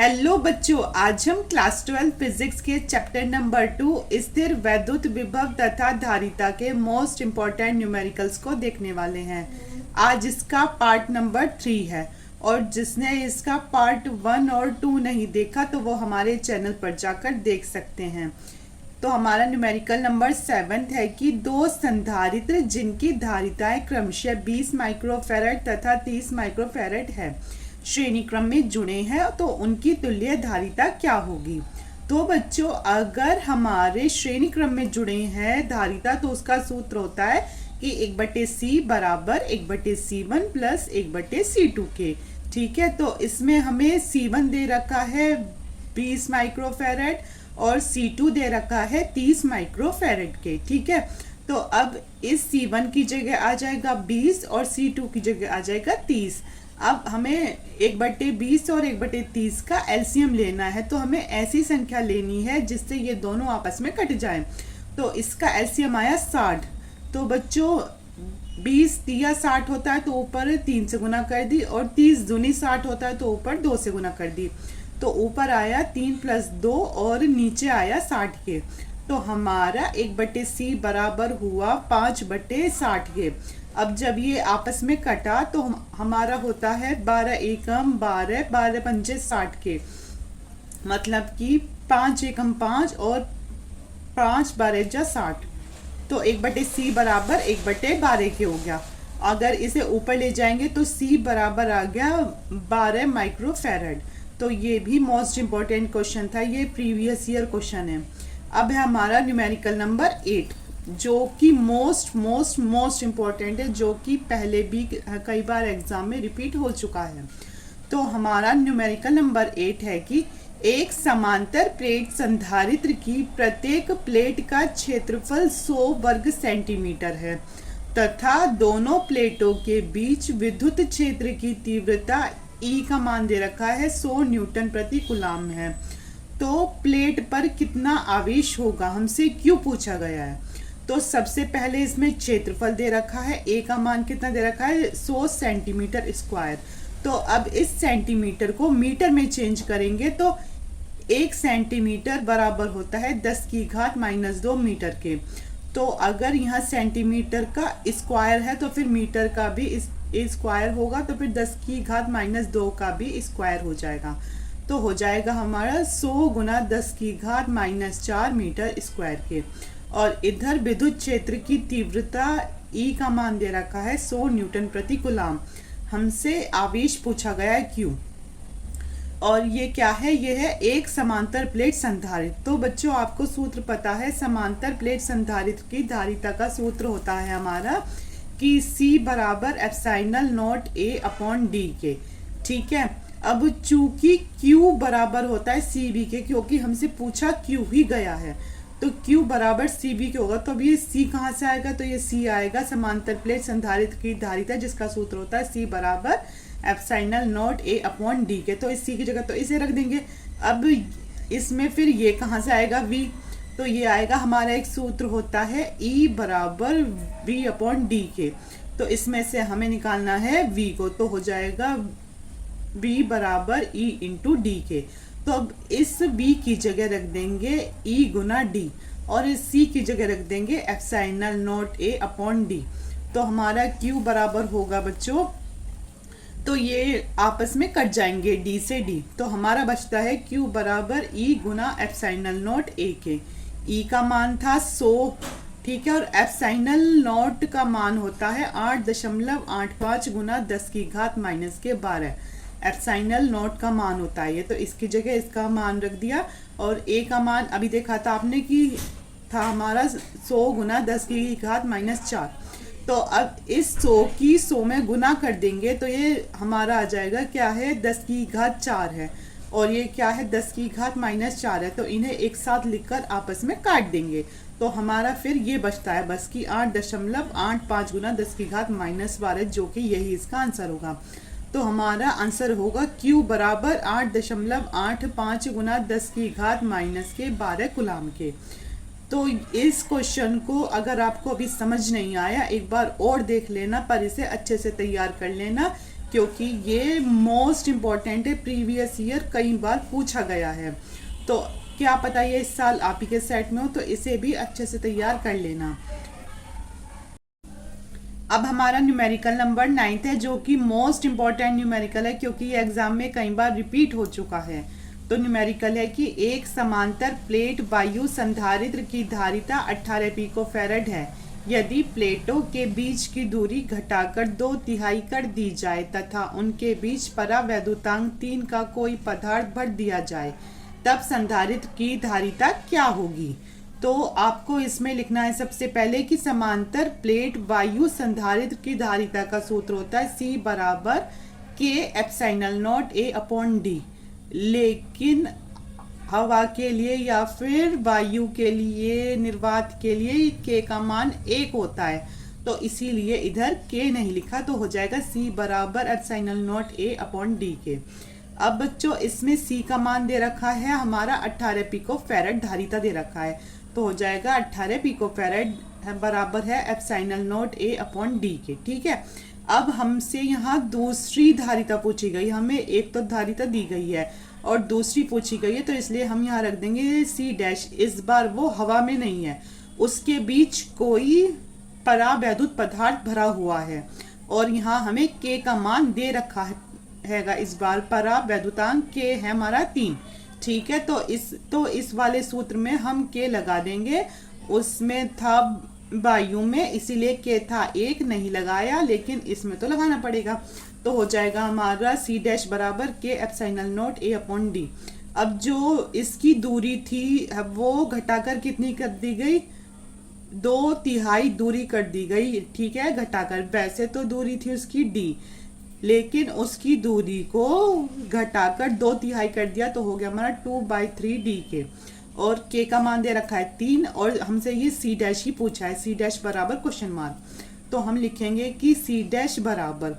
Hello बच्चों, आज हम क्लास 12 फिजिक्स के चैप्टर नंबर 2 स्थिर वैद्युत विभव तथा धारिता के मोस्ट इम्पॉर्टेंट न्यूमेरिकल्स को देखने वाले हैं। आज इसका पार्ट नंबर 3 है और जिसने इसका पार्ट 1 और 2 नहीं देखा तो वो हमारे चैनल पर जाकर देख सकते हैं। तो हमारा न्यूमेरिकल नंबर 7 है कि दो संधारित्र जिनकी धारिताएं क्रमशः 20 माइक्रोफैरड तथा 30 माइक्रोफैरड है, श्रेणी क्रम में जुड़े हैं तो उनकी तुल्य धारिता क्या होगी। तो बच्चों, अगर हमारे श्रेणी क्रम में जुड़े हैं धारिता तो उसका सूत्र होता है कि 1/c बराबर 1/c1 प्लस 1/c2 के। ठीक है, तो इसमें हमें c1 दे रखा है 20 माइक्रोफैरड और c2 दे रखा है 30 माइक्रोफैरड के। ठीक है, तो अब इस c1 की जगह आ जाएगा 20 और c2 की जगह आ जाएगा 30। अब हमें 1/20 और 1/30 का एलसीएम लेना है, तो हमें ऐसी संख्या लेनी है जिससे ये दोनों आपस में कट जाएं। तो इसका एलसीएम आया 60। तो बच्चों 20 तिया 60 होता है तो ऊपर 3 से गुना कर दी, और 30 दूनी 60 होता है तो ऊपर 2 से गुना कर दी। तो ऊपर आया 3 + 2 और नीचे आया 60 के। तो हमारा 1/c बराबर हुआ 5/60 के। अब जब ये आपस में कटा तो हमारा होता है 12 एकम 12, 12 पंजे 60 के, मतलब कि 5 एकम 5 और 5 12 जा 60। तो 1/c बराबर 1/12 के हो गया। अगर इसे ऊपर ले जाएंगे तो c बराबर आ गया 12 माइक्रोफैरड। तो ये भी मोस्ट इम्पोर्टेंट क्वेश्चन था, ये प्रीवियस ईयर क्वेश्चन है। अब है हमारा न्यूमेरिकल नंबर 8 जो कि मोस्ट इम्पोर्टेंट है, जो कि पहले भी कई बार एग्जाम में रिपीट हो चुका है। तो हमारा न्यूमेरिकल नंबर 8 है कि एक समांतर प्लेट संधारित्र की प्रत्येक प्लेट का क्षेत्रफल 100 वर्ग सेंटीमीटर है तथा दोनों प्लेटों के बीच विद्युत क्षेत्र की तीव्रता E का मान दे रखा है 100 न्यूटन प्रति कूलम है। तो प्लेट पर कितना आवेश होगा हमसे क्यों पूछा गया है। तो सबसे पहले इसमें क्षेत्रफल दे रखा है, ए का मान कितना दे रखा है 100 सेंटीमीटर स्क्वायर। तो अब इस सेंटीमीटर को मीटर में चेंज करेंगे तो 1 सेंटीमीटर बराबर होता है 10⁻² मीटर के। तो अगर यहाँ सेंटीमीटर का स्क्वायर है तो फिर मीटर का भी स्क्वायर होगा, तो फिर 10⁻² का भी स्क्वायर हो जाएगा। तो हो जाएगा हमारा 100 × 10⁻⁴ मीटर स्क्वायर के। और इधर विद्युत क्षेत्र की तीव्रता E का मान दे रखा है 100 न्यूटन प्रति कूलम। हमसे आवेश पूछा गया है क्यों। और ये क्या है, ये है एक समांतर प्लेट संधारित्र। तो बच्चों आपको सूत्र पता है, समांतर प्लेट संधारित्र की धारिता का सूत्र होता है हमारा कि C बराबर ε0A/d के। ठीक है, अब चूंकि Q बराबर होता है CB के, क्योंकि हमसे पूछा Q ही गया है, तो Q बराबर CB के होगा। तो अब ये C कहाँ से आएगा, तो ये C आएगा समांतर प्लेट संधारित्र की धारिता, जिसका सूत्र होता है C बराबर ε0A/d के। तो इस C की जगह तो इसे रख देंगे। अब इसमें फिर ये कहाँ से आएगा V, तो ये आएगा हमारा एक सूत्र होता है E बराबर V/d के। तो इसमें से हमें निकालना है V को, तो हो जाएगा V बराबर E × d के। तो अब इस B की जगह रख देंगे E × d और इस C की जगह रख देंगे ε0A/d। तो हमारा Q बराबर होगा बच्चों, तो ये आपस में कट जाएंगे D से D। तो हमारा बचता है Q बराबर E × ε0A के। E का मान था 100, ठीक है, और ε0 का मान होता है 8.85 × 10⁻⁻12। ε0 का मान होता है ये, तो इसकी जगह इसका मान रख दिया। और A का मान अभी देखा था आपने कि था हमारा 100 × 10⁻⁴। तो अब इस 100 की 100 में गुना कर देंगे तो ये हमारा आ जाएगा क्या है 10⁻⁴ है, और ये क्या है 10⁻⁻4 है। तो इन्हें एक साथ लिखकर आपस में काट देंगे तो हमारा फिर ये बचता है बस कि 8.85 × 10⁻⁻12, जो कि यही इसका आंसर होगा। तो हमारा आंसर होगा Q बराबर 8.85 × 10⁻⁻12 कूलम के। तो इस क्वेश्चन को अगर आपको अभी समझ नहीं आया, एक बार और देख लेना, पर इसे अच्छे से तैयार कर लेना क्योंकि ये मोस्ट इम्पॉर्टेंट है, प्रीवियस ईयर कई बार पूछा गया है। तो क्या पता ये इस साल आप ही के सेट में हो, तो इसे भी अच्छे से तैयार कर लेना। अब हमारा न्यूमेरिकल नंबर 9 है, जो कि मोस्ट इम्पॉर्टेंट न्यूमेरिकल है क्योंकि ये एग्जाम में कई बार रिपीट हो चुका है। तो न्यूमेरिकल है कि एक समांतर प्लेट वायु संधारित्र की धारिता 18 पिकोफैरड है। यदि प्लेटों के बीच की दूरी घटाकर 2/3 कर दी जाए तथा उनके बीच परावैद्युतांक 3 का कोई पदार्थ भर दिया जाए, तब संधारित्र की धारिता क्या होगी। तो आपको इसमें लिखना है सबसे पहले कि समांतर प्लेट वायु संधारित्र की धारिता का सूत्र होता है C बराबर K epsilon naught A upon D। लेकिन हवा के लिए या फिर वायु के लिए, निर्वात के लिए K का मान 1 होता है, तो इसीलिए इधर K नहीं लिखा, तो हो जाएगा C बराबर epsilon naught A upon D के। अब बच्चों इसमें C का मान दे रखा है हमारा 18 पिकोफैरड धारिता दे रखा है, तो हो जाएगा 18 पिकोफैरड बराबर है epsilon naught A upon D के। ठीक है, अब हमसे यहाँ दूसरी धारिता पूछी गई, हमें एक तो धारिता दी गई है और दूसरी पूछी गई है, तो इसलिए हम यहाँ रख देंगे C डैश। इस बार वो हवा में नहीं है, उसके बीच कोई परावैद्युत पदार्थ भरा हुआ है और यहाँ हमें K का मान दे रखा हैगा। इस बार परावैद्युतांक K है हमारा 3। ठीक है, तो इस वाले सूत्र में हम K लगा देंगे। उसमें था वायु में, इसीलिए K था 1, नहीं लगाया, लेकिन इसमें तो लगाना पड़ेगा। तो हो जाएगा हमारा C डैश बराबर K epsilon naught A upon D। अब जो इसकी दूरी थी वो घटाकर कितनी कर दी गई, 2/3 दूरी कर दी गई। ठीक है, घटाकर, वैसे तो दूरी थी उसकी D, लेकिन उसकी दूरी को घटाकर 2/3 कर दिया, तो हो गया हमारा 2/3 D के। और K का मान दे रखा है 3 और हमसे ये C डैश ही पूछा है, C डैश बराबर क्वेश्चन मार्क। तो हम लिखेंगे कि C डैश बराबर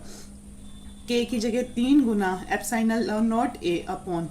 K की जगह 3 गुना एप्सिलॉन नॉट A अपॉन,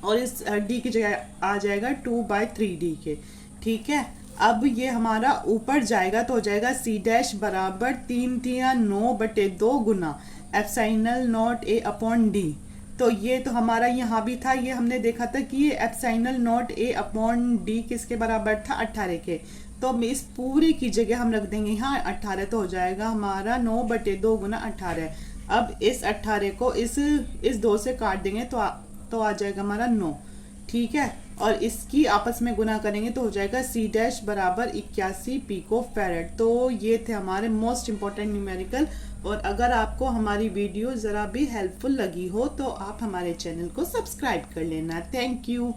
और इस D की जगह आ जाएगा 2/3 D के। ठीक है, अब ये हमारा ऊपर जाएगा, तो हो जाएगा C डैश बराबर 3/9/2 गुना epsilon naught A upon D। तो ये तो हमारा यहाँ भी था, ये हमने देखा था कि ये epsilon naught A upon D किसके बराबर था, 18 के। तो इस पूरी की जगह हम रख देंगे यहाँ 18, तो हो जाएगा हमारा 9/2 गुना 18। अब इस 18 को इस 2 से काट देंगे, तो आ जाएगा हमारा 9। ठीक है, और इसकी आपस में गुना करेंगे तो हो जाएगा C डैश बराबर 81 पिकोफैरड। तो ये थे हमारे मोस्ट इम्पॉर्टेंट न्यूमेरिकल। और अगर आपको हमारी वीडियो ज़रा भी हेल्पफुल लगी हो तो आप हमारे चैनल को सब्सक्राइब कर लेना। Thank you.